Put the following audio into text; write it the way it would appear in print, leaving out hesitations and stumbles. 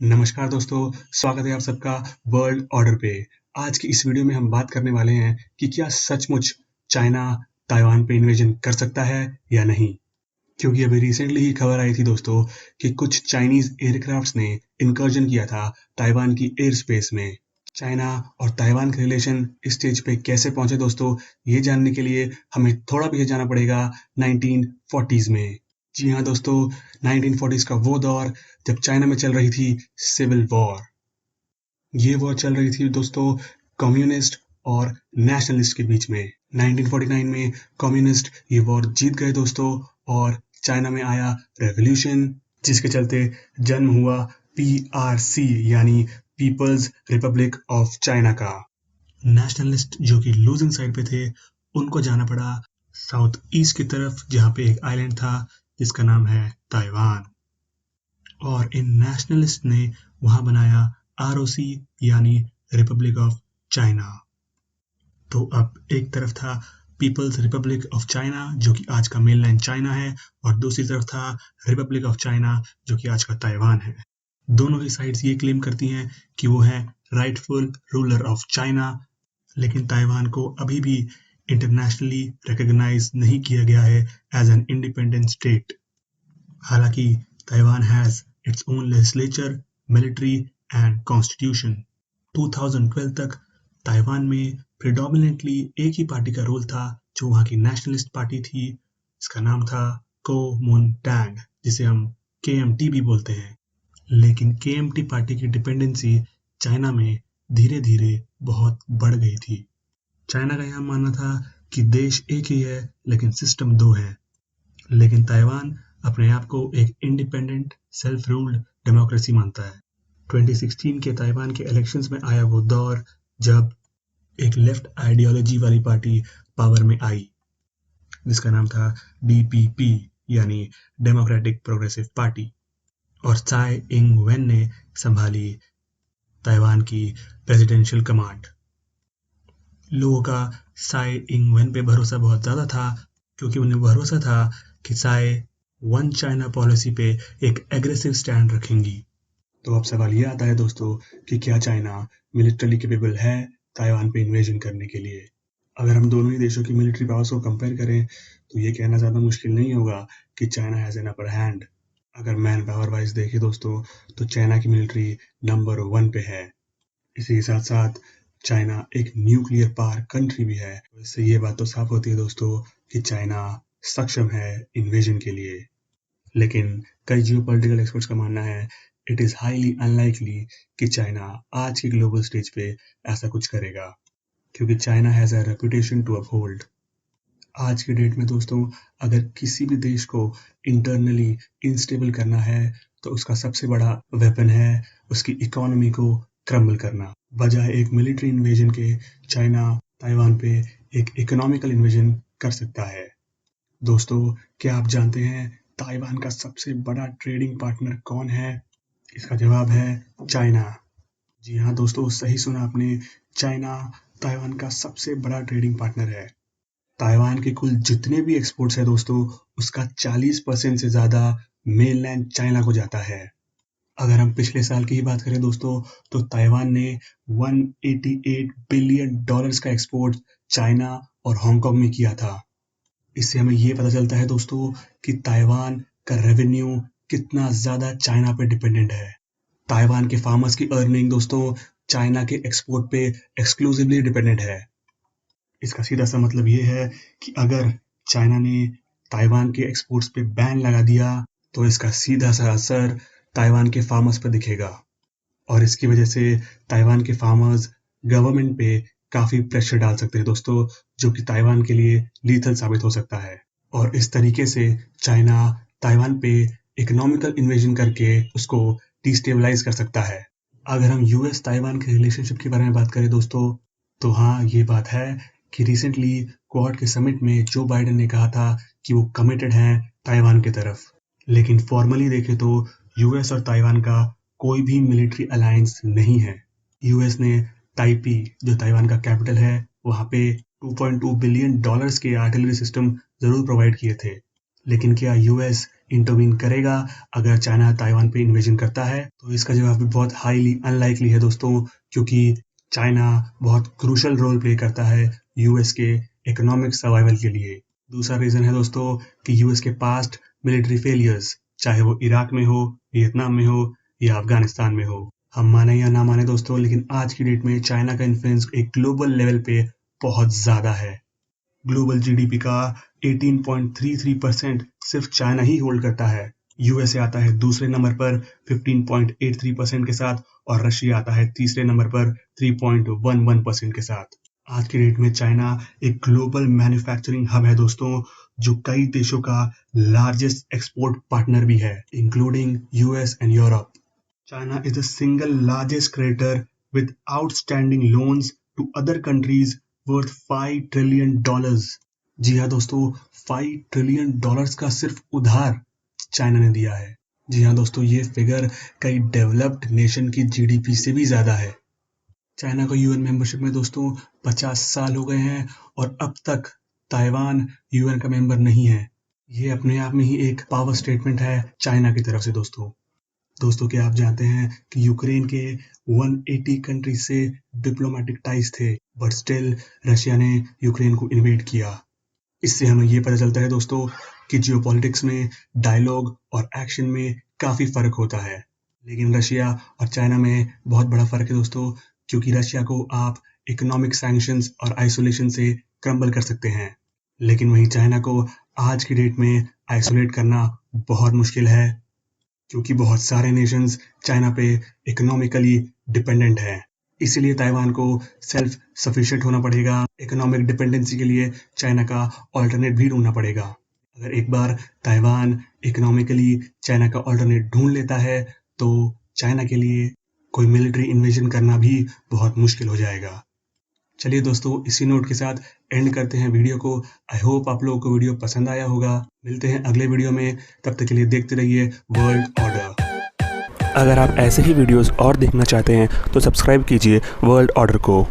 नमस्कार दोस्तों, स्वागत है आप सबका वर्ल्ड ऑर्डर पे। आज की इस वीडियो में हम बात करने वाले हैं कि क्या सचमुच चाइना ताइवान पे इन्वेजन कर सकता है या नहीं। क्योंकि अभी रिसेंटली ही खबर आई थी दोस्तों कि कुछ चाइनीज एयरक्राफ्ट्स ने इनकर्जन किया था ताइवान की एयर स्पेस में। चाइना और ताइवान के रिलेशन इस स्टेज पे कैसे पहुंचे दोस्तों, ये जानने के लिए हमें थोड़ा पीछे जाना पड़ेगा 1940s में। जी हाँ दोस्तों, 1940s का वो दौर जब चाइना में चल रही थी सिविल वॉर। ये वॉर चल रही थी दोस्तों कम्युनिस्ट और नेशनलिस्ट के बीच में। 1949 में कम्युनिस्ट ये वॉर जीत गए दोस्तों और चाइना में आया रेवोल्यूशन, जिसके चलते जन्म हुआ पीआरसी यानी पीपल्स रिपब्लिक ऑफ चाइना का। नेशनलिस्ट जो कि लूजिंग साइड पे थे, उनको जाना पड़ा साउथ ईस्ट की तरफ, जहाँ पे एक आइलैंड था जिसका नाम है ताइवान। और इन नेशनलिस्ट ने वहां बनाया आरओसी यानी रिपब्लिक ऑफ चाइना। तो अब एक तरफ था पीपल्स रिपब्लिक ऑफ चाइना जो कि आज का मेनलैंड चाइना है, और दूसरी तरफ था रिपब्लिक ऑफ चाइना जो कि आज का ताइवान है। दोनों ही साइड्स ये क्लेम करती हैं कि वो है राइटफुल रूलर ऑफ चाइना, लेकिन ताइवान को अभी भी इंटरनेशनली रिकॉग्नाइज नहीं किया गया है एज एन इंडिपेंडेंट स्टेट। हालांकि Taiwan has its own legislature, military and constitution. 2012 तक ताइवान में प्रिडोमिनेंटली एक ही पार्टी का रोल था जो वहाँ की नेशनलिस्ट पार्टी थी। इसका नाम था कोमुनटैंग, जिसे हम केएमटी भी बोलते हैं। लेकिन केएमटी पार्टी की डिपेंडेंसी चाइना में धीरे धीरे बहुत बढ़ गई थी। चाइना का यह मानना था कि देश एक ही है लेकिन सिस्टम दो है। लेकिन ताइवान अपने आप को एक इंडिपेंडेंट सेल्फ रूल्ड डेमोक्रेसी मानता है। 2016 के ताइवान के इलेक्शंस में आया वो दौर जब एक लेफ्ट आइडियोलॉजी वाली पार्टी पावर में आई, जिसका नाम था डीपीपी यानी डेमोक्रेटिक प्रोग्रेसिव पार्टी, और चाय इंग वेन ने संभाली ताइवान की प्रेसिडेंशियल कमांड। लोगों का चाय इंग वेन पे भरोसा बहुत ज़्यादा था, क्योंकि उन्हें भरोसा था कि चाय वन चाइना पॉलिसी पे एक एग्रेसिव स्टैंड रखेंगी। तो अब सवाल ये आता है दोस्तों कि क्या चाइना मिलिटरी कैपेबल है ताइवान पे इन्वेजन करने के लिए। अगर हम दोनों ही देशों की मिलिट्री पावर्स को कंपेयर करें तो ये कहना ज़्यादा मुश्किल नहीं होगा कि China has an upper hand. अगर मैन पावर वाइज देखें दोस्तों तो चाइना की मिलिट्री नंबर 1 पे है। इसी के साथ साथ चाइना एक न्यूक्लियर पावर कंट्री भी है। इससे ये बात तो साफ होती है दोस्तों कि चाइना सक्षम है इन्वेजन के लिए। लेकिन कई जियोपॉलिटिकल एक्सपर्ट्स का मानना है इट इज़ हाईली अनलाइकली कि चाइना आज की ग्लोबल स्टेज पे ऐसा कुछ करेगा, क्योंकि China has a reputation to uphold. आज के डेट में दोस्तों अगर किसी भी देश को इंटरनली इंस्टेबल करना है तो उसका सबसे बड़ा वेपन है उसकी इकोनॉमी को क्रम्बल करना। बजाय एक मिलिट्री इन्वेजन के चाइना ताइवान पे एक इकोनॉमिकल इन्वेजन कर सकता है। दोस्तों, क्या आप जानते हैं ताइवान का सबसे बड़ा ट्रेडिंग पार्टनर कौन है? इसका जवाब है चाइना। जी हाँ दोस्तों, सही सुना आपने, चाइना ताइवान का सबसे बड़ा ट्रेडिंग पार्टनर है। ताइवान के कुल जितने भी एक्सपोर्ट्स है दोस्तों, उसका 40% से ज़्यादा मेनलैंड चाइना को जाता है। अगर हम पिछले साल की ही बात करें दोस्तों, तो ताइवान ने 188 बिलियन डॉलर्स का एक्सपोर्ट चाइना और हांगकांग में किया था। इससे हमें ये पता चलता है दोस्तों कि ताइवान का रेवेन्यू कितना ज़्यादा चाइना पे डिपेंडेंट है। ताइवान के फार्मर्स की अर्निंग दोस्तों चाइना के एक्सपोर्ट पे एक्सक्लूसिवली डिपेंडेंट है। इसका सीधा सा मतलब ये है कि अगर चाइना ने ताइवान के एक्सपोर्ट्स पे बैन लगा दिया तो इसका सीधा सा असर ताइवान के फार्मर्स पर दिखेगा, और इसकी वजह से ताइवान के फार्मर्स गवर्नमेंट पे काफ़ी प्रेशर डाल सकते हैं दोस्तों, जो कि ताइवान के लिए लीथल साबित हो सकता है। और इस तरीके से चाइना ताइवान पे इकोनॉमिकल इन्वेजन करके उसको डिस्टेबलाइज कर सकता है। अगर हम यूएस ताइवान के रिलेशनशिप के बारे में बात करें दोस्तों, तो हाँ, ये बात है कि रिसेंटली क्वाड के समिट में जो बाइडेन ने कहा था कि वो कमिटेड हैं ताइवान की तरफ। लेकिन फॉर्मली देखें तो यूएस और ताइवान का कोई भी मिलिट्री अलायंस नहीं है। यूएस ने ताइपी, जो ताइवान का कैपिटल है, वहाँ पे 2.2 बिलियन डॉलर्स के आर्टिलरी सिस्टम जरूर प्रोवाइड किए थे। लेकिन क्या यूएस इंटरवीन करेगा अगर चाइना ताइवान पे इन्वेजन करता है? तो इसका जवाब भी बहुत हाईली अनलाइकली है दोस्तों, क्योंकि चाइना बहुत क्रूशल रोल प्ले करता है यूएस के इकोनॉमिक सर्वाइवल के लिए। दूसरा रीजन है दोस्तों कि यूएस के पास्ट मिलिट्री फेलियर्स, चाहे वो इराक में हो, वियतनाम में हो या अफगानिस्तान में हो। हम माने या ना माने दोस्तों, लेकिन आज की डेट में चाइना का इन्फ्लुएंस एक ग्लोबल लेवल पे बहुत ज्यादा है। ग्लोबल जीडीपी का 18.33% सिर्फ चाइना ही होल्ड करता है। यूएसए आता है दूसरे नंबर पर 15.83% के साथ और रशिया आता है तीसरे नंबर पर 3.11% के साथ। आज की डेट में चाइना एक ग्लोबल मैन्युफैक्चरिंग हब है दोस्तों, जो कई देशों का लार्जेस्ट एक्सपोर्ट पार्टनर भी है, including US and Europe. China is the single largest creditor with outstanding loans to other countries worth $5 trillion. जी हाँ दोस्तों, $5 trillion का सिर्फ उधार चाइना ने दिया है। जी हाँ दोस्तों, ये फिगर कई डेवलप्ड नेशन की जीडीपी से भी ज्यादा है। चाइना को यूएन मेंबरशिप में दोस्तों 50 साल हो गए हैं और अब तक ताइवान यूएन का मेंबर नहीं है। ये अपने आप में ही एक पावर स्टेटमेंट है चाइना की तरफ से दोस्तों क्या आप जानते हैं कि यूक्रेन के 180 कंट्रीज से डिप्लोमेटिक टाइज थे, बट स्टिल रशिया ने यूक्रेन को इन्वेड किया। इससे हमें ये पता चलता है दोस्तों कि जियोपॉलिटिक्स में डायलॉग और एक्शन में काफी फर्क होता है। लेकिन रशिया और चाइना में बहुत बड़ा फर्क है दोस्तों, क्योंकि रशिया को आप इकोनॉमिक सैंक्शंस और आइसोलेशन से क्रम्बल कर सकते हैं, लेकिन वहीं चाइना को आज की डेट में आइसोलेट करना बहुत मुश्किल है, क्योंकि बहुत सारे नेशंस चाइना पे इकोनॉमिकली डिपेंडेंट हैं। इसीलिए ताइवान को सेल्फ सफिशिएंट होना पड़ेगा। इकोनॉमिक डिपेंडेंसी के लिए चाइना का ऑल्टरनेट भी ढूंढना पड़ेगा। अगर एक बार ताइवान इकोनॉमिकली चाइना का ऑल्टरनेट ढूंढ लेता है तो चाइना के लिए कोई मिलिट्री इन्वेजन करना भी बहुत मुश्किल हो जाएगा। चलिए दोस्तों, इसी नोट के साथ एंड करते हैं वीडियो को। आई होप आप लोगों को वीडियो पसंद आया होगा। मिलते हैं अगले वीडियो में, तब तक के लिए देखते रहिए वर्ल्ड ऑर्डर। अगर आप ऐसे ही वीडियोस और देखना चाहते हैं तो सब्सक्राइब कीजिए वर्ल्ड ऑर्डर को।